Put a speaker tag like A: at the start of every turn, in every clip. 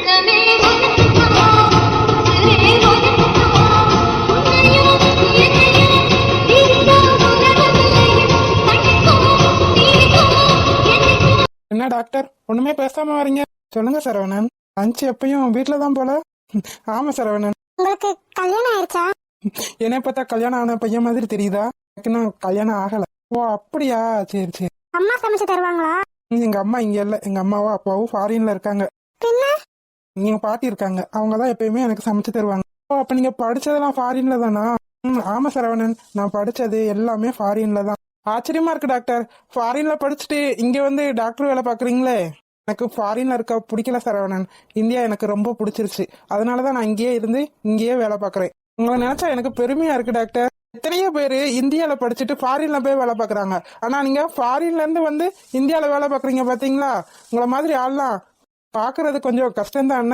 A: என்ன டாக்டர் ஒண்ணுமே பேசாம வரீங்க? சொல்லுங்க சரவணன். லஞ்ச் எப்பயும் வீட்டுல தான் போல. ஆமா சரவணன்.
B: உங்களுக்கு கல்யாணம் ஆயிடுச்சா?
A: என்னை பார்த்தா கல்யாணம் ஆன பையன் மாதிரி தெரியுதா? எனக்கு இன்னும் கல்யாணம் ஆகல. ஓ அப்படியா, சரி சரி.
B: அம்மா சமைச்சு தருவாங்களா?
A: எங்க அம்மா இங்க இல்ல, எங்க அம்மாவும் அப்பாவும் ஃபாரின்ல இருக்காங்க.
B: பின்ன
A: நீங்க பாட்டி இருக்காங்க, அவங்கதான் எப்பயுமே எனக்கு சமைச்சு தருவாங்க. ஓ அப்ப நீங்க படிச்சதெல்லாம் ஃபாரின்ல தானா? ஆமா சரவணன், நான் படிச்சது எல்லாமே ஃபாரின்ல தான். ஆச்சரியமா இருக்கு டாக்டர், ஃபாரின்ல படிச்சுட்டு இங்க வந்து டாக்டர் வேலை பாக்குறீங்களே. எனக்கு ஃபாரின்ல இருக்க பிடிக்கல சரவணன், இந்தியா எனக்கு ரொம்ப பிடிச்சிருச்சு. அதனாலதான் நான் இங்கேயே இருந்து இங்கேயே வேலை பாக்குறேன். உங்களை நினைச்சா எனக்கு பெருமையா இருக்கு டாக்டர். எத்தனையோ பேரு இந்தியால படிச்சுட்டு ஃபாரின்ல போய் வேலை பாக்குறாங்க. ஆனா நீங்க ஃபாரின்ல இருந்து வந்து இந்தியால வேலை பாக்குறீங்க பாத்தீங்களா? உங்களை மாதிரி ஆள்லாம் பாக்குறது கொஞ்சம் கஷ்டம்தான்.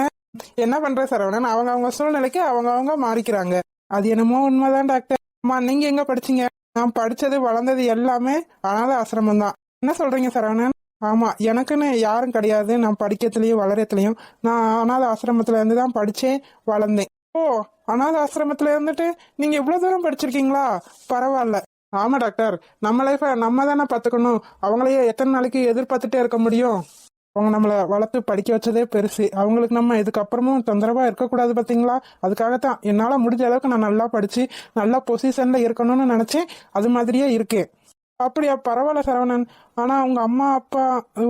A: என்ன பண்ற சரவணன், அவங்க சூழ்நிலைக்கு அவங்க மாறிக்கிறாங்க. அது என்னமோ உண்மைதான் டாக்டர். அம்மா நீங்க எங்க படிச்சீங்க? நான் படிச்சது வளர்ந்தது எல்லாமே அனாதை ஆசிரமம் தான். என்ன சொல்றீங்க சரவணன்? ஆமா, எனக்குன்னு யாரும் கிடையாது. நான் படிக்கிறதுலயும் வளரத்துலயும் நான் அனாதை ஆசிரமத்துல இருந்து தான் படிச்சேன், வளர்ந்தேன். ஓ அனாதை ஆசிரமத்துல இருந்துட்டு நீங்க இவ்வளவு தூரம் படிச்சிருக்கீங்களா? பரவாயில்ல. ஆமா டாக்டர், நம்ம லைஃப நம்ம தானே பாத்துக்கணும். அவங்களையே எத்தனை நாளைக்கு எதிர்பார்த்துட்டே இருக்க முடியும்? அவங்க நம்மளை வளர்த்து படிக்க வச்சதே பெருசு. அவங்களுக்கு நம்ம இதுக்கப்புறமும் தொந்தரவா இருக்கக்கூடாது பாத்தீங்களா? அதுக்காகத்தான் என்னால முடிஞ்ச அளவுக்கு நான் நல்லா படிச்சு நல்ல பொசிஷன்ல இருக்கணும்னு நினைச்சேன். அது மாதிரியே இருக்கேன். அப்படியா, பரவாயில்ல சரவணன். ஆனா உங்க அம்மா அப்பா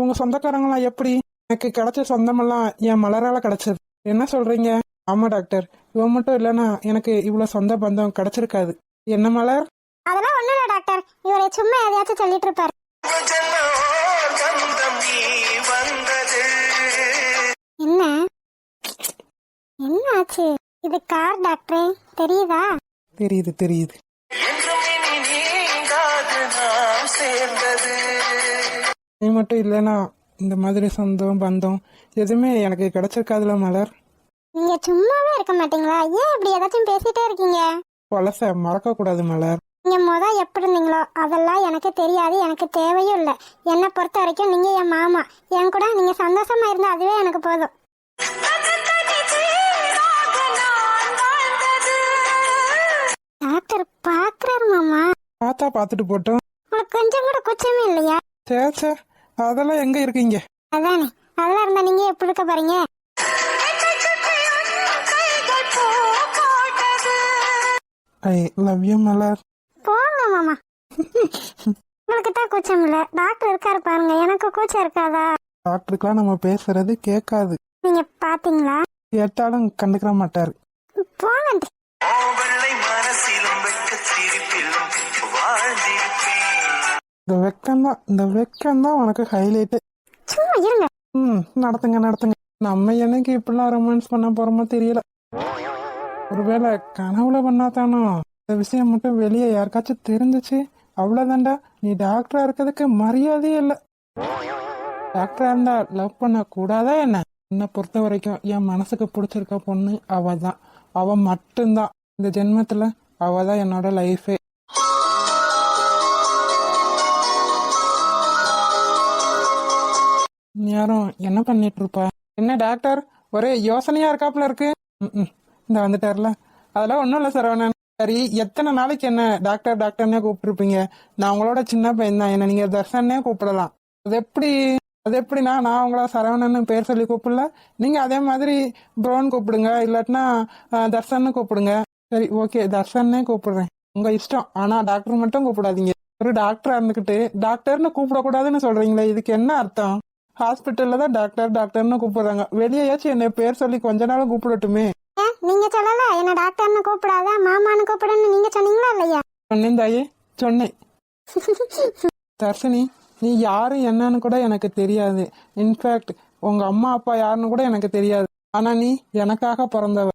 A: உங்க சொந்தக்காரங்களாம் எப்படி? எனக்கு கிடைச்ச சொந்தமெல்லாம் என் மலரால கிடைச்சது. என்ன சொல்றீங்க? ஆமா டாக்டர், இவன் மட்டும் இல்லைன்னா எனக்கு இவ்வளவு சொந்த பந்தம் கிடைச்சிருக்காது. என்ன மலர்?
B: அதெல்லாம் ஒண்ணும் இல்ல டாக்டர், இவரை சும்மா எதையாச்சும் சொல்லிட்டு இருப்பாரு. என்ன என்ன ஆச்சு? இது கார் டாக்டரே, தெரியுதா?
A: தெரியுது. நீ மட்டும் இல்லைன்னா இந்த மாதிரி சொந்தம் பந்தம் எதுவுமே எனக்கு கிடைச்சிருக்காதுல மலர்.
B: நீங்க சும்மாவே இருக்க மாட்டீங்களா? ஏன் இப்படி ஏதாச்சும் பேசிட்டே இருக்கீங்க?
A: பழச மறக்க கூடாது மலர்.
B: நீங்க எப்படி இருந்தீங்களோ அதெல்லாம் எனக்கு தெரியாது, எனக்கு தேவையும் இல்லை. என்னை பொறுத்த வரைக்கும் நீங்க என் மாமா. என் கூட நீங்க சந்தோஷமா இருந்தா அதுவே எனக்கு போதும். டாக்டர் பாக்குறாரு மாமா.
A: பார்த்தா பார்த்துட்டு போட்டோம்.
B: உங்களுக்கு கொஞ்சம் கூட குச்சமே இல்லையா?
A: சே அதெல்லாம் எங்க இருக்கீங்க?
B: அதானே, அதெல்லாம் இருந்தா நீங்க எப்படி இருக்க பாருங்க.
A: ஐ லவ் யூ மலர்.
B: போங்க மாமா. உங்களுக்கு தான் கூச்சம் இல்ல, டாக்டர் இருக்காரு பாருங்க. எனக்கு கூச்சம் இருக்காதா?
A: டாக்டருக்குலாம் நம்ம பேசுறது கேட்காது.
B: நீங்க பாத்தீங்களா?
A: கேட்டாலும் கண்டுக்கிற மாட்டாரு.
B: போங்க.
A: இந்த வெக்கம்தான் உனக்கு ஹைலைட்.
B: சும்மா இருங்க.
A: நடத்துங்க. நம்ம என்னைக்கு இப்படிலாம் ரொமான்ஸ் பண்ண போறோமோ தெரியல. ஒருவேளை கனவுல பண்ணாதானோ? இந்த விஷயம் மட்டும் வெளியே யாருக்காச்சும் தெரிஞ்சிச்சு அவ்வளவுதான்டா, நீ டாக்டரா இருக்கிறதுக்கு மரியாதையே இல்லை. டாக்டரா இருந்தா லவ் பண்ண கூடாதா என்ன? என்னை பொறுத்த வரைக்கும் என் மனசுக்கு பிடிச்சிருக்க பொண்ணு அவ தான். அவ மட்டும்தான். இந்த ஜென்மத்துல அவ தான் என்னோட லைஃபே. யாரும் என்ன பண்ணிட்டு இருப்பா? என்ன டாக்டர் ஒரே யோசனையா இருக்காப்புல இருக்கு. இந்த வந்துட்டார்ல. அதெல்லாம் ஒண்ணும் இல்ல சரவணன். சரி, எத்தனை நாளைக்கு என்ன டாக்டர்னே கூப்பிட்டுருப்பீங்க? நான் உங்களோட சின்ன பையன் தான், என்ன நீங்க தர்ஷன்னே கூப்பிடலாம். அது எப்படின்னா, நான் உங்கள சரவணன் பேர் சொல்லி கூப்பிடல, நீங்க அதே மாதிரி ப்ரோன்னு கூப்பிடுங்க, இல்லாட்டினா தர்ஷன்னு கூப்பிடுங்க. சரி ஓகே, தர்ஷன்னே கூப்பிடுறேன், உங்க இஷ்டம். ஆனா டாக்டர் மட்டும் கூப்பிடாதீங்க. ஒரு டாக்டரா இருந்துகிட்டு டாக்டர்னு கூப்பிடக்கூடாதுன்னு சொல்றீங்களே, இதுக்கு என்ன அர்த்தம்? ஹாஸ்பிட்டல்ல தான் டாக்டர்னு கூப்பிடுறாங்க, வெளியாச்சும் என்ன பேர் சொல்லி கொஞ்ச நாளும் கூப்பிடட்டுமே.
B: நீங்க சொல்லல என்ன டாக்டர்னு கூப்பிடாத மாமான்னு கூப்பிடுன்னு நீங்க சொன்னீங்களா இல்லையா?
A: சொன்னேன் தாயே, சொன்னேன். தர்ஷினி, நீ யாரு என்னன்னு கூட எனக்கு தெரியாது. இன்ஃபேக்ட் உங்க அம்மா அப்பா யாருன்னு கூட எனக்கு தெரியாது. ஆனா நீ எனக்காக பிறந்தவ.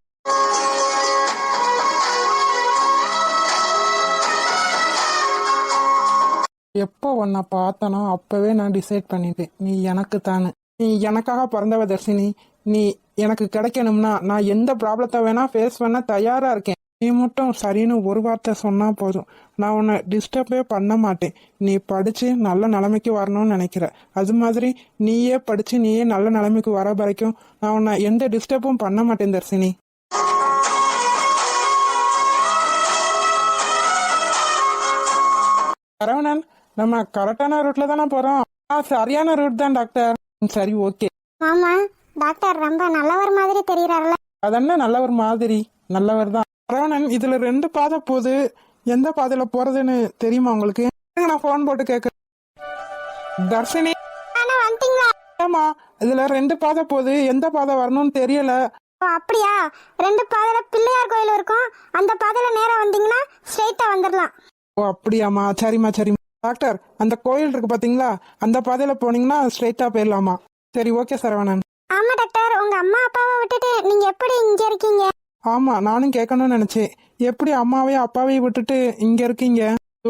A: எப்போ உன்னை பார்த்தனோ அப்பவே நான் டிசைட் பண்ணிட்டேன், நீ எனக்கு தானு. நீ எனக்காக பிறந்தவ தர்ஷினி. நீ எனக்கு கிடைக்கணும்னா நான் எந்த ப்ராப்ளத்தை வேணா ஃபேஸ் பண்ண தயாரா இருக்கேன். நீ மட்டும் சரின்னு ஒரு வார்த்தை சொன்னா போதும், நான் உன்னை டிஸ்டர்பே பண்ண மாட்டேன். நீ படிச்சு நல்ல நிலைமைக்கு வரணும்னு நினைக்கிற, அது மாதிரி நீயே படிச்சு நீயே நல்ல நிலைமைக்கு வர வரைக்கும் நான் உன்னை எந்த டிஸ்டர்பும் பண்ண மாட்டேன் தர்ஷினி. சரவணன், நம்ம கரெக்டான ரூட்ல தானே போறோம்? சரியான ரூட் தான் டாக்டர். சரி, ஓகே.
B: ஆமா, டாக்டர் ரொம்ப நல்லவர் மாதிரி தெரியறாருல.
A: அதென்ன நல்லவர் மாதிரி? நல்லவர் தான். சரவணன், இதுல 2 பாதை போகுது. எந்த பாதையில போறதுன்னு தெரியுமா உங்களுக்கு? நான் போன் போட்டு கேட்க. தர்ஷினி,
B: வந்துட்டீங்களா?
A: ஆமா, இதுல 2 பாதை போகுது. எந்த பாதை வரணும்னு தெரியல.
B: ஓ அப்படியா? 2 பாதையில பிள்ளையார் கோயில் இருக்கும், அந்த பாதையில நேரா வந்தீங்கன்னா ஸ்ட்ரைட்டா வந்துடலாம்.
A: ஓ அப்படியாமா, சரிம்மா சரிம்மா. டாக்டர், அந்த கோயில் இருக்கு பாத்தீங்களா, அந்த பாதையில போனீங்கன்னா ஸ்ட்ரைட்டா போயிடலாமா? சரி, ஓகே சரவணன்.
B: ஆமா டாக்டர், உங்க அம்மா அப்பாவை விட்டுட்டு நீங்க எப்படி இங்க இருக்கீங்க?
A: ஆமா, நானும் கேட்கணும்னு நினைச்சேன். எப்படி அம்மாவையும் அப்பாவையும் விட்டுட்டு இங்க இருக்கீங்க?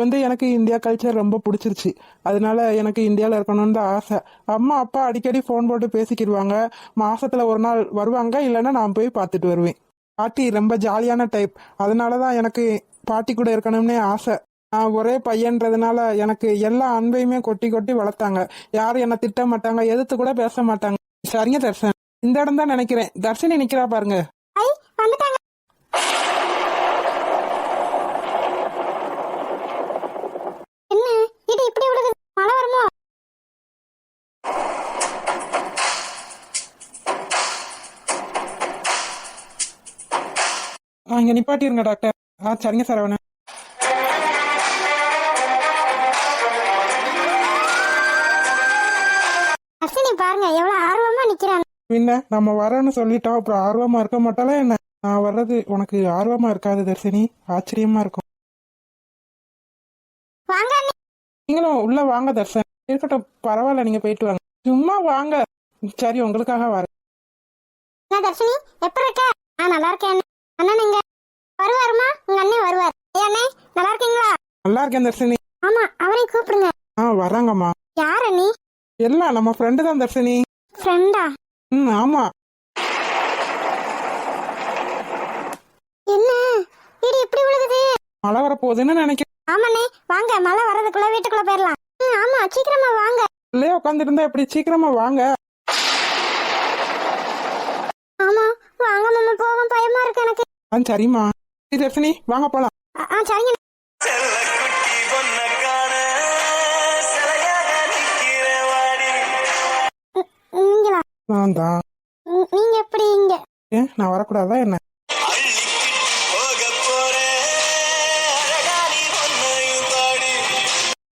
A: இது எனக்கு இந்தியா கல்ச்சர் ரொம்ப பிடிச்சிருச்சு. அதனால எனக்கு இந்தியாவில் இருக்கணும்னு தான் ஆசை. அம்மா அப்பா அடிக்கடி ஃபோன் போட்டு பேசிக்கிடுவாங்க. மாசத்துல ஒரு நாள் வருவாங்க, இல்லைன்னா நான் போய் பார்த்துட்டு வருவேன். பாட்டி ரொம்ப ஜாலியான டைப். அதனால தான் எனக்கு பாட்டி கூட இருக்கணும்னே ஆசை. நான் ஒரே பையன்றதுனால எனக்கு எல்லா அன்பையுமே கொட்டி கொட்டி வளர்த்தாங்க. யாரும் என்னை திட்ட மாட்டாங்க, எதிர்த்து கூட பேச மாட்டாங்க. சரிங்க தர்ஷன், இந்த இடம் தான் நினைக்கிறேன். தர்ஷினி நிக்கிறா பாருங்க.
B: வந்துட்டாங்க. என்ன இது இப்படி விடுது? மழை வருமோ?
A: இங்க நிப்பாட்டிருங்க டாக்டர். சரிங்க சரவணன்.
B: அஸ்வினி பாருங்க எவ்வளவு ஆர்வமா நிக்கிறாங்க.
A: பின்ன நம்ம வரோன்னு சொல்லிட்டோம், அப்புறம் ஆர்வமா இருக்க மாட்டாளா என்ன? நான் வர்றது உனக்கு ஆர்வமா இருக்காது தர்ஷினி, ஆச்சரியமா இருக்கும்.
B: வாங்க அண்ணி.
A: நீங்களும் உள்ள வாங்க தர்ஷன். இருக்கட்டும், பரவாயில்ல, நீங்க போயிட்டு வாங்க. சும்மா வாங்க. சரி, உங்களுக்காக வரேன்.
B: என்ன தர்ஷினி, எப்படி இருக்க? நல்லா இருக்கேன். அண்ணன் எங்க வருவாருமா? உங்க அண்ணன் வருவார். அண்ணே நல்லா இருக்கீங்களா?
A: நல்லா இருக்கேன் தர்ஷினி.
B: ஆமா, அவரையும் கூப்பிடுங்க.
A: வராங்கம்மா.
B: யார் அண்ணி?
A: எல்லாம் நம்ம ஃப்ரெண்டு தான் தர்ஷினி.
B: ஃப்ரெண்டா?
A: ஆமா.
B: என்ன இது இப்படி விழுகுது?
A: மழை வரப்போகுதுன்னு நினைக்கிறேன்.
B: ஆமாண்ணே, வாங்க, மழை வர்றதுக்குள்ள வீட்டுக்குள்ள போயிடலாம். ஆமா, சீக்கிரமா வாங்க.
A: இல்லையே உட்காந்துட்டு இருந்தா எப்படி? சீக்கிரமா வாங்க.
B: ஆமா வாங்க மாமா, போவோம், பயமா இருக்கு எனக்கு.
A: சரிம்மா. தர்ஷினி வாங்க போலாம்.
B: சரிங்க. நீங்களா?
A: நான் தான்.
B: நீங்க எப்படி இங்க?
A: நான் வரக்கூடாதா என்ன?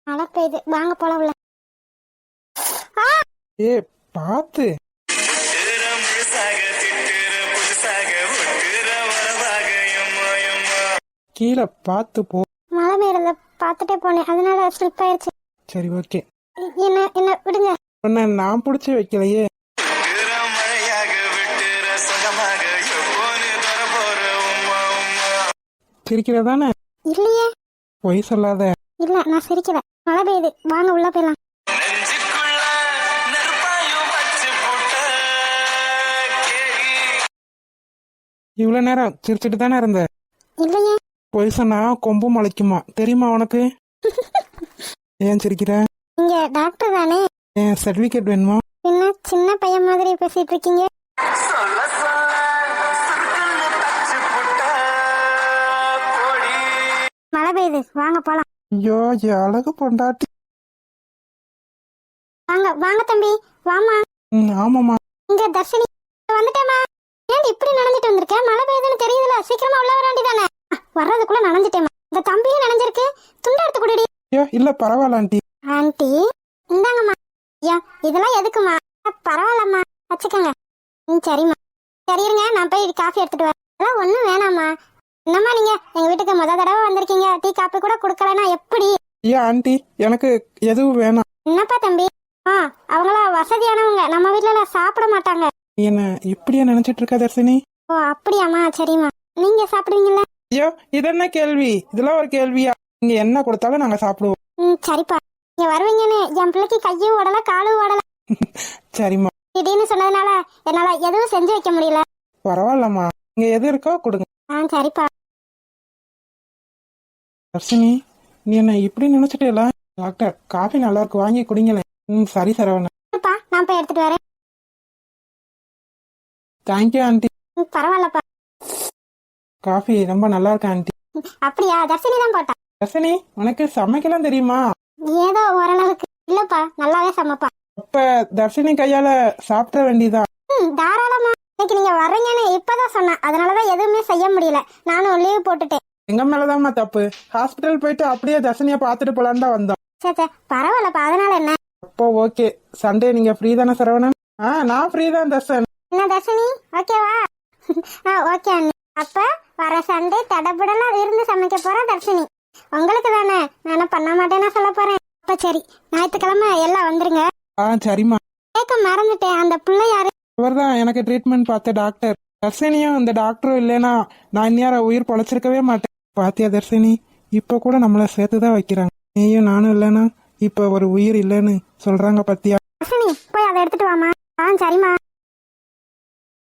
B: மழை பெய்யுது, வாங்க போலாம் உள்ள.
A: பாத்து. கீழே பாத்து போ.
B: மழை மேல பாத்துட்டே போனேன், அதனால ஸ்லிப் ஆயிருச்சு.
A: சரி, ஓகே.
B: என்ன என்ன விடுங்க.
A: உன்னை நான் பிடிச்சி வைக்கலையே. சிரிக்கிறதானே?
B: இல்லையே.
A: பொய் சொல்லாத.
B: இல்ல, நான் சிரிக்கல. மழை பெய்யுது, வாங்க உள்ள போயிடலாம்.
A: இவ்வளவு நேரம் சிரிச்சிட்டு தானே இருந்த?
B: இல்லையே.
A: பொய் சொன்னா கொம்பு முளைக்குமா, தெரியுமா உனக்கு? ஏன் சிரிக்கிற?
B: நீங்க டாக்டர் தானே?
A: ஏன் சர்டிபிகேட் வேணுமா?
B: என்ன சின்ன பையன் மாதிரி பேசிட்டு இருக்கீங்க? மழை பெய்யுது, வாங்க போலாம்.
A: ஐயோ, அழகு பொண்டாட்டி.
B: வாங்க வாங்க தம்பி, வாமா.
A: ஆமாமா.
B: இங்க தர்ஷினி வந்துட்டேமா. ஏன் இப்படி நடந்துட்டு வந்திருக்க? மழை பெய்யுதுன்னு தெரியுதுல, சீக்கிரமா உள்ள வர வேண்டியதானே? வர்றதுக்குள்ள நனைஞ்சிட்டேமா. இந்த தம்பியும் நனைஞ்சிருக்கு, துண்டு எடுத்து குடுடி.
A: ஐயோ இல்ல, பரவாயில்ல ஆண்டி.
B: ஆண்டி இந்தாங்கம்மா. ஐயா இதெல்லாம் எதுக்குமா? பரவாயில்லம்மா, வச்சுக்கோங்க. சரிம்மா. சரி இருங்க, நான் போய் காஃபி எடுத்துட்டு வரேன். அதெல்லாம் ஒன்றும் வேணாம்மா. என்னம்மா நீங்க எங்க வீட்டுக்கு முத தடவை வந்திருக்கீங்க, டீ காப்பி கூட கொடுக்கலன்னா எப்படி?
A: ஐயா ஆண்டி, எனக்கு எதுவும் வேணாம்.
B: என்னப்பா தம்பி? அவங்களா வசதியானவங்க, நம்ம வீட்டுல சாப்பிட மாட்டாங்க.
A: என்ன இப்படியா நினைச்சிட்டு இருக்க தர்ஷினி?
B: ஓ அப்படியாம்மா, சரிம்மா. நீங்க சாப்பிடுவீங்களா?
A: ஐயோ, இது என்ன கேள்வி? இதெல்லாம் ஒரு கேள்வியா? நீங்க என்ன கொடுத்தாலும் நாங்க சாப்பிடுவோம்.
B: சரிப்பா. நீங்க வருவீங்கன்னு என் பிள்ளைக்கு கையும் ஓடல காலும் ஓடல.
A: சரிம்மா.
B: திடீர்னு சொன்னதுனால என்னால எதுவும் செஞ்சு வைக்க முடியல.
A: பரவாயில்லம்மா, நீங்க எது இருக்கோ கொடுங்க.
B: சரிப்பா.
A: தர்ஷினி, நீ என்ன இப்படி நினைச்சிட்டேல? டாக்டர், காஃபி நல்லா இருக்கு, வாங்கி குடிங்களேன். சரி சரவணன்.
B: இருப்பா, நான் போய் எடுத்துட்டு வரேன்.
A: Thank you aunty.
B: பரவாயில்லப்பா.
A: காஃபி ரொம்ப நல்லா இருக்கு ஆண்டி.
B: அப்படியா? தர்ஷினி தான் போட்டா.
A: தர்ஷினி, உனக்கு சமைக்கலாம் தெரியுமா?
B: ஏதோ ஓரளவுக்கு. இல்லப்பா, நல்லாவே சமைப்பா.
A: அப்ப தர்ஷினி கையால சாப்பிட வேண்டியதான்.
B: தாராளமா. இன்னைக்கு நீங்க வர்றீங்கன்னு இப்பதான் சொன்னேன், அதனாலதான் எதுவுமே செய்ய முடியல. நானும் லீவ் போட்டுட்டேன்.
A: எங்க மேலதாம்மா தப்பு. ஹாஸ்பிட்டல் போயிட்டு அப்படியே தர்ஷினிய பாத்துட்டு போலான்னு தான் வந்தோம்.
B: சே பரவாயில்லப்பா, அதனால என்ன?
A: அப்போ ஓகே. சண்டே நீங்க ஃப்ரீ தானே சரவணன்? நான் ஃப்ரீ தான் தர்ஷன்.
B: என்ன தர்ஷினி, ஓகேவா? ஓகே அண்ணி. அப்ப வர சண்டே தடபுடலா இருந்து சமைக்க போற தர்ஷினி உங்களுக்கு தானே. நான் என்ன பண்ண மாட்டேன்னா சொல்ல போறேன். அப்ப சரி, ஞாயிற்றுக்கிழமை எல்லாம் வந்துருங்க.
A: சரிம்மா.
B: கேட்க மறந்துட்டேன், அந்த பிள்ளை யாரு?
A: அவர்தான் எனக்கு ட்ரீட்மெண்ட் பார்த்த டாக்டர். தர்ஷினியும் இந்த டாக்டரும் இல்லைன்னா நான் இந்நேரம் உயிர் பொழைச்சிருக்கவே மாட்டேன். பாத்தியா தர்ஷினி, இப்ப கூட நம்மள சேர்த்துதான் வைக்கிறாங்க. நீயும் நானும் இல்லைன்னா இப்ப ஒரு உயிர் இல்லைன்னு சொல்றாங்க பாத்தியா?
B: தர்ஷினி, போய் அதை எடுத்துட்டு வாமா. சரிம்மா.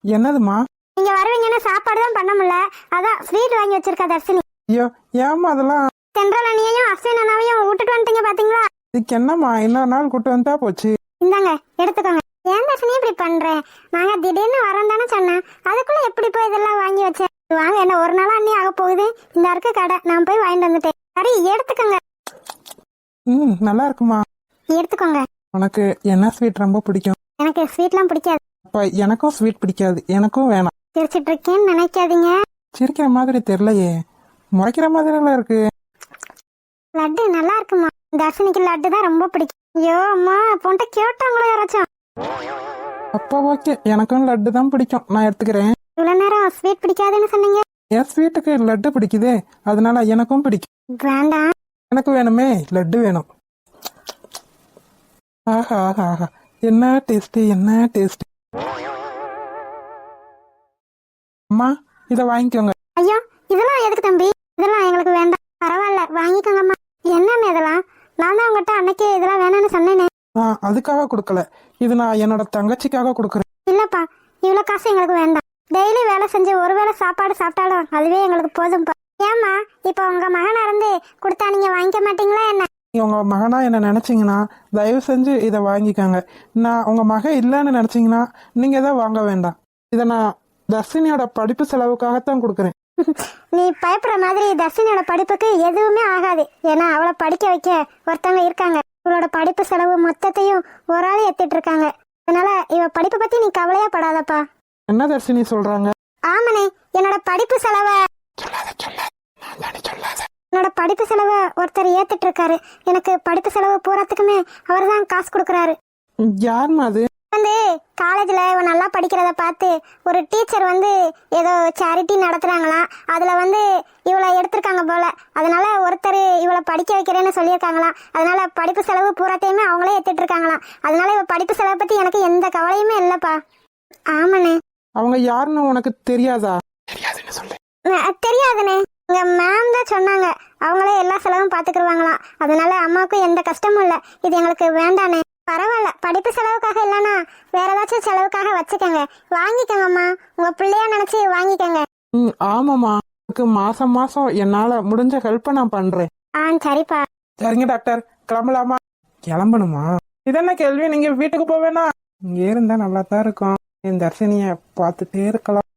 A: என்னதுமா?
B: நீங்க வருவீங்கன்னு சாப்பாடு தான் பண்ண முடியல, அதான் ஸ்வீட் வாங்கி வச்சிருக்கா தர்ஷினி.
A: ஐயோ, ஏமா அதெல்லாம்?
B: சென்ட்ரல் அண்ணியையும் அஸ்வின் அண்ணாவையும் விட்டுட்டு வந்துட்டீங்க பாத்தீங்களா?
A: இதுக்கு என்னம்மா, இன்னொரு நாள் கூட்டு வந்தா போச்சு.
B: இந்தாங்க, எடுத்துக்கோங்க. ஏன் தர்ஷினி இப்படி பண்ற? நாங்க திடீர்னு வரோம் தானே சொன்னேன், அதுக்குள்ள எப்படி போய் இதெல்லாம் வாங்கி வச்சேன்? வாங்க, என்ன ஒரு நாள் அண்ணி ஆக போகுது. இந்த இருக்க கடை, நான் போய் வாங்கிட்டு வந்துட்டேன். சரி, எடுத்துக்கோங்க.
A: நல்லா இருக்குமா?
B: எடுத்துக்கோங்க.
A: உனக்கு என்ன ஸ்வீட் ரொம்ப பிடிக்கும்?
B: எனக்கு ஸ்வீட்லாம் பிடிக்காது.
A: அப்ப எனக்கும் ஸ்வீட் பிடிக்காது, எனக்கும் வேணாம்.
B: சிரிச்சிட்டு இருக்கேன்னு நினைக்காதீங்க.
A: சிரிக்கிற மாதிரி தெரியலையே, முறைக்கிற மாதிரி எல்லாம் இருக்கு.
B: லட்டு நல்லா இருக்குமா? தர்ஷினிக்கு லட்டு தான் ரொம்ப பிடிக்கும். ஐயோ அம்மா, போன்ட்ட கேட்டாங்களோ யாராச்சும்?
A: அப்ப ஓகே, எனக்கும் லட்டு தான் பிடிக்கும், நான் எடுத்துக்கிறேன்.
B: இவ்வளவு நேரம் ஸ்வீட் பிடிக்காதுன்னு சொன்னீங்க.
A: என் ஸ்வீட்டுக்கு லட்டு பிடிக்குதே, அதனால எனக்கும் பிடிக்கும்.
B: வேண்டாம்.
A: எனக்கு வேணுமே, லட்டு வேணும். ஆஹா ஆஹா ஆஹா, என்ன டேஸ்ட், என்ன டேஸ்ட். அம்மா, இத வாங்கிக்கோங்க.
B: ஐயோ, இதெல்லாம் எதுக்கு தம்பி? இதெல்லாம் எங்களுக்கு வேண்டாம். பரவாயில்ல, வாங்கிக்கோங்கம்மா. என்னன்னு இதெல்லாம்? நான் தான் உங்ககிட்ட அன்னைக்கு இதெல்லாம் வேணாம்னு சொன்னேனே.
A: அதுக்காக கொடுக்கல, இது நான் என்னோட தங்கச்சிக்காக கொடுக்கறேன்.
B: இல்லப்பா, இவ்வளவு காசு எங்களுக்கு வேண்டாம். டெய்லி வேலை செஞ்சு ஒருவேளை சாப்பாடு சாப்பிட்டாலும் அதுவே எங்களுக்கு போதும்பா. ஏம்மா, இப்ப உங்க மகனா இருந்து கொடுத்தா நீங்க வாங்கிக்க மாட்டீங்களா என்ன?
A: உங்க மகனா என்ன நினைச்சீங்கன்னா தயவு செஞ்சு இதை வாங்கிக்கோங்க. நான் உங்க மகன் இல்லைன்னு நினைச்சீங்கன்னா நீங்க இதை வாங்க வேண்டாம். இதை நான் தர்ஷினியோட படிப்பு செலவுக்காகத்தான் கொடுக்குறேன்.
B: நீ பயப்படுற மாதிரி தர்ஷினியோட படிப்புக்கு எதுவுமே ஆகாது. ஏன்னா அவளை படிக்க வைக்க ஒருத்தவங்க இருக்காங்க. இவளோட படிப்பு செலவு மொத்தத்தையும் ஒரு ஆள் ஏத்திட்டு இருக்காங்க. அதனால இவ படிப்பை பத்தி நீ கவலையா படாதப்பா.
A: என்ன தர்ஷினி சொல்றாங்க?
B: ஆமனே, என்னோட படிப்பு செலவை என்னோட படிப்பு செலவை ஒருத்தர் ஏத்துட்டு இருக்காரு. எனக்கு படிப்பு செலவு பூராத்துக்குமே அவர் தான் காசு கொடுக்கறாரு.
A: யாருமா அது?
B: வந்து காலேஜ்ல இவன் நல்லா படிக்கிறத பார்த்து ஒரு டீச்சர் வந்து ஏதோ சேரிட்டி நடத்துறாங்களாம். அதுல வந்து இவளை எடுத்திருக்காங்க போல. அதனால ஒருத்தர் இவளை படிக்க வைக்கிறேன்னு சொல்லியிருக்காங்களாம். அதனால படிப்பு செலவு பூராத்தையுமே அவங்களே ஏத்துட்டு இருக்காங்களாம். அதனால இவ படிப்பு செலவை பத்தி எனக்கு எந்த கவலையுமே இல்லப்பா. ஆமாண்ணே.
A: அவங்க யாருன்னு உனக்கு தெரியாதா? தெரியாதுன்னு சொல்லு.
B: தெரியாதுண்ணே, எங்க மேம் தான் சொன்னாங்க. அவங்களே எல்லா செலவும் பாத்துக்கிடுவாங்களாம். அதனால அம்மாவுக்கும் எந்த கஷ்டமும் இல்ல. இது எங்களுக்கு வேண்டானே. பரவாயில்ல, படிப்பு செலவுக்காக இல்லைன்னா வேற ஏதாச்சும் செலவுக்காக வச்சுக்கோங்க. வாங்கிக்கோங்கம்மா, உங்க பிள்ளையா நினைச்சு வாங்கிக்கோங்க.
A: ஆமாமா, மாசம் மாசம் என்னால முடிஞ்ச ஹெல்ப் நான் பண்றேன்.
B: சரிப்பா.
A: சரிங்க டாக்டர், கிளம்பலாமா? கிளம்பணுமா? இதென்ன கேள்வி, நீங்க வீட்டுக்கு போவேனா? இங்க இருந்தா நல்லா தான் இருக்கும். என் தர்ஷினிய பார்த்துட்டே இருக்கலாம்.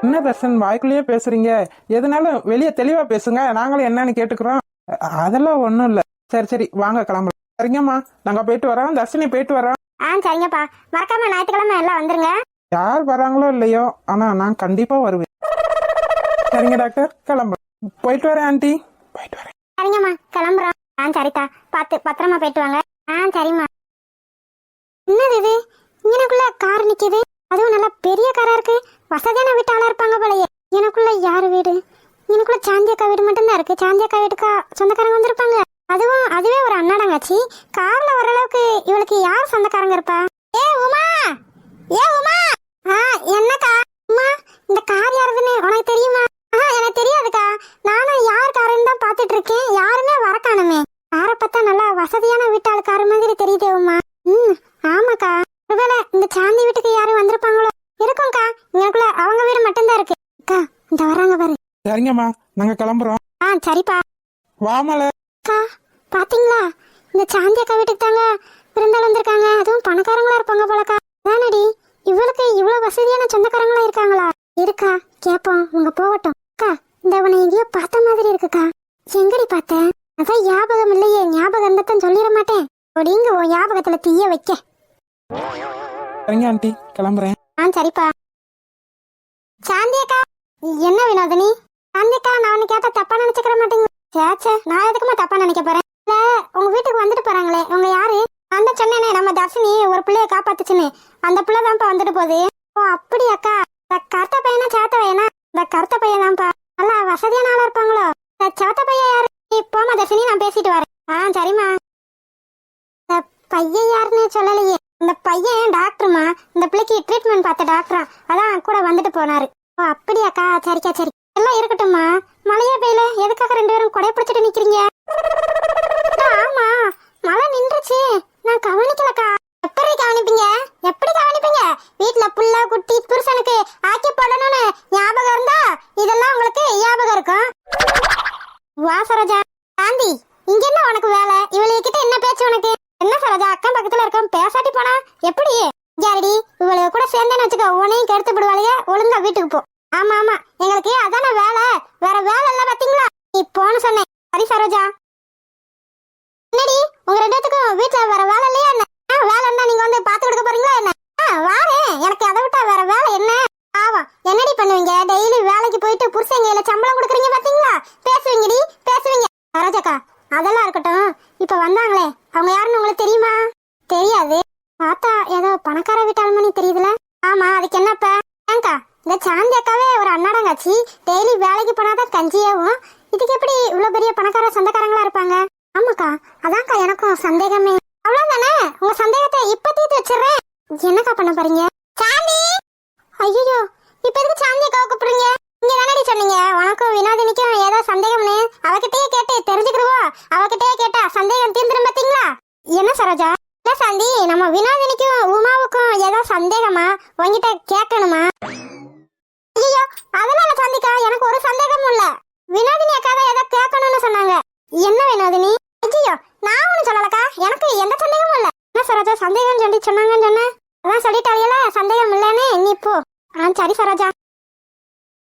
A: என்ன தர்ஷன் வாய்க்குள்ளேயே பேசுறீங்க? எதுனாலும் வெளியே தெளிவா பேசுங்க, நாங்களும் என்னன்னு கேட்டுக்கிறோம். அதெல்லாம் ஒண்ணும் இல்ல. சரி சரி, வாங்க கிளம்பலாம். சரிங்கம்மா, நாங்க போயிட்டு வரோம். தர்ஷினி போயிட்டு வரோம்.
B: சரிங்கப்பா, மறக்காம ஞாயிற்றுக்கிழமை எல்லாம் வந்துருங்க.
A: யார் வராங்களோ இல்லையோ, ஆனா நான் கண்டிப்பா வருவேன். சரிங்க டாக்டர், கிளம்புறேன். போயிட்டு வரேன் ஆண்டி. போயிட்டு வரேன்.
B: சரிங்கம்மா, கிளம்புறோம். சரிதா, பார்த்து பத்திரமா போயிட்டு வாங்க. சரிம்மா. என்னது இது? இங்கனக்குள்ள கார் நிக்குது, அதுவும் நல்லா பெரிய காரா இருக்கு. வசதியான வீட்டு ஆளா இருப்பாங்க போலயே. எனக்குள்ள யாரு வீடு? எனக்குள்ள சாந்தியக்கா வீடு மட்டும்தான் இருக்கு. சாந்தியக்கா வீட்டுக்கா சொந்தக்காரங்க வந்திருப்பாங்க. அதுவே ஒரு அண்ணாடங்காச்சி. கார்ல வர அளவுக்கு இவளுக்கு யார் சொந்தக்காரங்க இருப்பா? ஏ உமா, ஏ உமா. என்னக்கா? உமா, இந்த கார் யாருதுன்னு உனக்கு தெரியுமா? எனக்கு தெரியாதுக்கா. நானும் யார் காருன்னு தான் பாத்துட்டு இருக்கேன். யாருமே வர காணுமே. காரை பார்த்தா நல்லா வசதியான வீட்டாளு காரு மாதிரி தெரியுதே உமா. ஆமாக்கா, ஒருவேளை இந்த சாந்தி வீட்டுக்கு யாரும் வந்திருப்பாங்களோ? இருக்கும்க்கா, இங்கக்குள்ள அவங்க வீடு மட்டும்தான் இருக்கு. அக்கா, இந்த வராங்க பாரு.
A: சரிங்கம்மா, நாங்க கிளம்புறோம்.
B: சரிப்பா.
A: வாமல.
B: அக்கா பாத்தீங்களா, இந்த சாந்தி அக்கா வீட்டுக்கு தாங்க விருந்தாள் வந்திருக்காங்க. அதுவும் பணக்காரங்களா இருப்பாங்க போலக்கா. தானடி, இவளுக்கு இவ்வளவு வசதியான சொந்தக்காரங்களா இருக்காங்களா? இருக்கா, கேப்போம், உங்க போகட்டும். அக்கா, இந்த அவனை எங்கேயோ பார்த்த மாதிரி இருக்குக்கா. எங்கடி பார்த்தேன்? அதான் ஞாபகம் இல்லையே. ஞாபகம் இருந்ததான் சொல்லிட மாட்டேன். அப்படிங்க உன் ஞாபகத்துல தீய வைக்க.
A: சரிங்க ஆண்டி, கிளம்புறேன்.
B: சரிப்பா. சாந்தி அக்கா. என்ன வினோதினி? சாந்தி அக்கா, நான் ஒன்னு கேட்டா தப்பா நினைச்சுக்கிற மாட்டேங்க? சேச்சே, நான் எதுக்குமா தப்பா நினைக்க போறேன்? இல்ல, உங்க வீட்டுக்கு வந்துட்டு போறாங்களே, உங்க யாரு? அந்த சொன்னேனே, நம்ம தர்ஷினி ஒரு பிள்ளைய காப்பாத்துச்சுன்னு, அந்த பிள்ளை தான்ப்பா வந்துட்டு போகுது. ஓ அப்படி அக்கா. இந்த கருத்த பையனா சேத்த பையனா? இந்த கருத்த பையன் தான்ப்பா. நல்லா வசதியான ஆளா இருப்பாங்களோ? இந்த சேத்த பையன் யாரு? நீ போமா தர்ஷினி, நான் பேசிட்டு வரேன். சரிம்மா. இந்த பையன் யாருன்னு சொல்லலையே. இந்த பையன் டாக்டருமா, இந்த பிள்ளைக்கு ட்ரீட்மெண்ட் பார்த்த டாக்டரா, அதான் கூட வந்துட்டு போனாரு. ஓ அப்படியாக்கா, சரிக்கா சரி. எல்லாம் இருக்கட்டும்மா. மழையே பெய்யல, எதுக்காக ரெண்டு பேரும் கொடை பிடிச்சிட்டு நிக்கிறீங்க? ஆமா, மழை நின்றுச்சு, நான் கவனிக்கலக்கா. எப்படி கவனிப்பீங்க? எப்படி கவனிப்பீங்க? வீட்டுல புள்ள குட்டி புருஷனுக்கு ஆக்கி போடணும்னு ஞாபகம் இருந்தா இதெல்லாம் உங்களுக்கு ஞாபகம் இருக்கும். வா சரோஜா. காந்தி, இங்க என்ன உனக்கு வேலை? இவளுகிட்ட என்ன பேச்சு உனக்கு? என்ன சரோஜா, அக்கம் பக்கத்துல இருக்க பேசாட்டி போனா எப்படி? யாரடி, இவளுக்கு கூட சேர்ந்தேன்னு வச்சுக்க, உனையும் கெடுத்து விடுவாளுங்க. ஒழுங்கா வீட்டுக்கு போ. ஆமா ஆமா, எங்களுக்கு அதான வேலை, வேற வேலை இல்ல பாத்தீங்களா? நீ போன்னு சொன்னேன். சரி சரோஜா. என்னடி, உங்க ரெண்டு பேத்துக்கும் வீட்டுல வேற வேலை இல்லையா என்ன? வேலை என்ன, நீங்க வந்து பாத்து கொடுக்க போறீங்களா என்ன? வாரேன், எனக்கு அதை விட்டா வேற வேலை என்ன? ஆவா, என்னடி பண்ணுவீங்க? டெய்லி வேலைக்கு போயிட்டு புருஷன் கையில சம்பளம் கொடுக்குறீங்க பாத்தீங்களா? பேசுவீங்கடி, பேசுவீங்க. சரோஜாக்கா, அதெல்லாம் இருக்கட்டும். இப்ப வந்தாங்களே, அவங்க யாருன்னு உங்களுக்கு தெரியுமா? தெரியாது. பார்த்தா ஏதோ பணக்கார வீட்டாளுமணி தெரியுதுல? ஆமா, அதுக்கு என்னப்ப? ஏங்கா, இந்த சாந்தி அக்காவே ஒரு அண்ணாடங்காச்சி. டெய்லி வேலைக்கு போனாதான் கஞ்சியாவும். இதுக்கு எப்படி இவ்வளவு பெரிய பணக்கார சொந்தக்காரங்களா இருப்பாங்க? ஆமாக்கா, அதான்க்கா எனக்கும் சந்தேகமே. அவ்வளவுதானே, உங்க சந்தேகத்தை இப்ப தீர்த்து வச்சிடுறேன். என்னக்கா பண்ண போறீங்க? சாந்தி! ஐயோ, இப்ப எதுக்கு சாந்தி அக்காவை கூப்பிடுறீங்க? இங்க தானடி சொன்னீங்க உனக்கும் வினோதினிக்கும் ஏதோ சந்தேகம்னு. அவகிட்டயே கேட்டு தெரிஞ்சுக்கிடுவோம். அவகிட்டயே கேட்டா சந்தேகம் தீர்ந்துரும் பாத்தீங்களா? என்ன சரோஜா? இல்ல சாந்தி, நம்ம வினோதினிக்கும் உமாவுக்கும் ஏதோ சந்தேகமா, உங்ககிட்ட கேட்கணுமா? ஐயோ, அதனால சாந்திக்கா, எனக்கு ஒரு சந்தேகமும் இல்ல. வினோதினி அக்காவை ஏதோ கேட்கணும்னு சொன்னாங்க. என்ன வினோதினி? ஐயோ, நான் ஒண்ணு சொல்லலக்கா, எனக்கு எந்த சந்தேகமும் இல்ல. என்ன சரோஜா, சந்தேகம் சொல்லி சொன்னாங்கன்னு சொன்ன, அதான் சொல்லிட்டாளியல சந்தேகம் இல்லன்னு. நீ போ. சரி சரோஜா.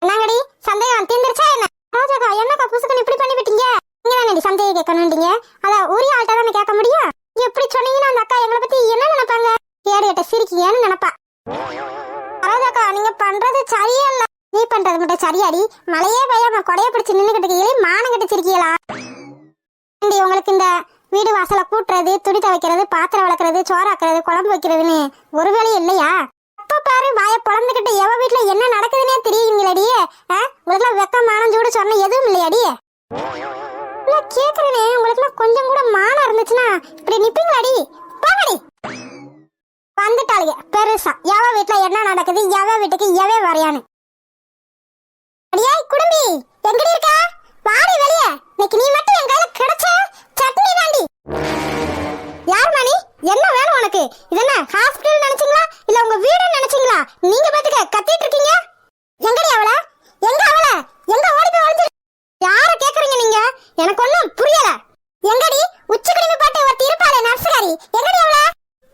B: என்னங்கடி, சந்தேகம் தீர்ந்துருச்சா என்ன? சரோஜாக்கா, என்னக்கா புசுக்குன்னு இப்படி பண்ணி விட்டீங்க? நீங்க தானடி சந்தேகம் கேட்கணும்ட்டீங்க, அத உரிய ஆள்கிட்ட தானே கேட்க முடியும். எப்படி சொன்னீங்கன்னா அந்த அக்கா எங்களை பத்தி என்ன நினைப்பாங்க? கேடு கிட்ட சிரிக்கீங்கன்னு நினைப்பா. சரோஜாக்கா, நீங்க பண்றது சரியா இல்ல. நீ பண்றது மட்டும் சரியாடி? மழையே பெய்யாம கொடைய பிடிச்சு நின்னுகிட்டு மானம் கட்டி சிரிக்கீங்களா? உங்களுக்கு இந்த வீடு வாசல கூட்டுறது, துணி துவைக்கிறது, பாத்திரம் வளர்க்கறது, சோறாக்குறது, குழம்பு வைக்கிறதுன்னு ஒரு வேலையும் இல்லையா? அப்ப பாரு, வாய பொழந்துகிட்டு எவ வீட்டுல என்ன நடக்குதுன்னே தெரியுங்களடி. உங்களுக்கு வெக்கம் மானம் சூடு சொன்ன எதுவும் இல்லையாடி? கேக்குறேனே, உங்களுக்கு கொஞ்சம் கூட மானம் இருந்துச்சுன்னா இப்படி நிப்பீங்களாடி? போங்கடி. வந்துட்டாளுங்க பெருசா, எவ வீட்டுல என்ன நடக்குது, எவ வீட்டுக்கு எவே வரையான்னு. அடியே குடும்பி, எங்கடி இருக்கா? வாடி வெளியே. இன்னைக்கு நீ மட்டும் என் கையில கிடைச்ச சட்னி தாண்டி. யார் மணி, என்ன வேணும் உனக்கு? இதென்ன ஹாஸ்பிடல் நினைச்சீங்களா இல்ல உங்க வீடு நினைச்சீங்களா? நீங்க பாத்துக்க கத்திட்டு இருக்கீங்க. எங்கடி அவள? எங்க அவள? எங்க ஓடி போய் ஒளிஞ்சு? யார கேக்குறீங்க நீங்க? எனக்கு ஒண்ணும் புரியல. எங்கடி உச்சி குடிமி பாட்டு ஒருத்தி இருப்பாளே நர்சகாரி, எங்கடி அவள?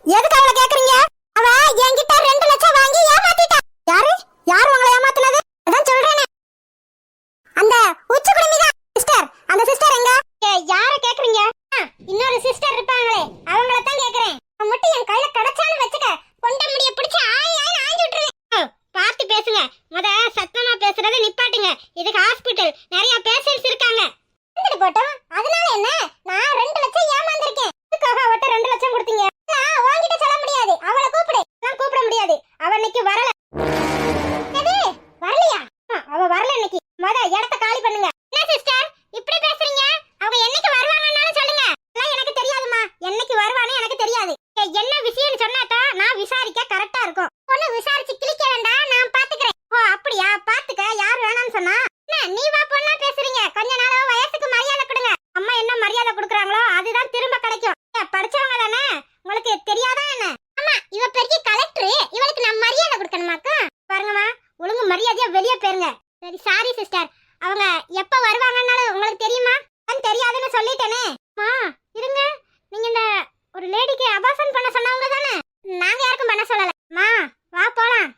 B: எதுக்கு அவள கேக்குறீங்க? அவ என்கிட்ட 2 லட்சம் வாங்கி ஏமாத்திட்டா. யாரு யாரு உங்களை ஏமாத்துனது? அதான் சொல்றேனே, அந்த உச்சி குடிமி தான் சிஸ்டர். அந்த சிஸ்டர் எங்க? யார கேக்குறீங்க? இன்னொரு சிஸ்டர் இருப்பாங்களே, அவங்கள தான் கேக்குறேன். மட்டும் என் கையில கிடைச்சான்னு வெச்சுக்க, கொண்ட முடிய பிடிச்சு ஆயின்னு ஆஞ்சு விட்டுருவேன். பார்த்து பேசுங்க. முத சத்தமா பேசுறத நிப்பாட்டுங்க. இதுக்கு ஹாஸ்பிடல், நிறைய பேஷண்ட்ஸ் இருக்காங்க. வந்துட்டு போட்டோம், அதனால என்ன? நான் 2 லட்சம் ஏமாந்திருக்கேன். இதுக்காக அவட்ட 2 லட்சம் கொடுத்தீங்க? வாங்கிட்ட சொல்ல முடியாது. அவளை கூப்பிடு. நான் கூப்பிட முடியாது, அவ இன்னைக்கு வரல. எது வரலையா? அவ வரல இன்னைக்கு. முத இடத்த காலி பண்ணுங்க. என்ன சிஸ்டர் இப்படி பேசுறீங்க? அவங்க என்னைக்கு வருவாங்கன்னு சொல்லுங்க. எல்லாம் எனக்கு தெரியாதுமா, என்னைக்கு வருவானே எனக்கு தெரியாது. என்ன விஷயம்னு சொன்னாதான் நான் விசாரிக்க கரெக்டா இருக்கும். ஒண்ணு விசாரிச்சு கிளிக்க வேண்டாம், நான் பாத்துக்கிறேன். ஓ அப்படியா, பாத்துக்க. யார் வேணாம்னு சொன்னா என்ன? நீ வா பொண்ணா பேசுறீங்க. கொஞ்ச நாளா வயசுக்கு மரியாதை கொடுங்க. அம்மா என்ன மரியாதை கொடுக்குறாங்களோ அதுதான் திரும்ப கிடைக்கும். படிச்சவங்க தானே, உங்களுக்கு தெரியாதா என்ன? ஆமா, இவ பெரிய கலெக்டர், இவளுக்கு நான் மரியாதை கொடுக்கணுமாக்கா? பாருங்கம்மா, ஒழுங்கு மரியாதையா வெளியே போயிருங்க. சரி சாரி சிஸ்டர். அவங்க எப்ப வருவாங்கன்னாலும் உங்களுக்கு தெரியுமா? நான் தெரியாதுன்னு சொல்லிட்டேனே. மா இருங்க, நீங்க இந்த ஒரு லேடிக்கு அபார்ஷன் பண்ண சொன்னவங்க தானே? நாங்க யாருக்கும் பண்ண சொல்லல. மா வா போலாம்.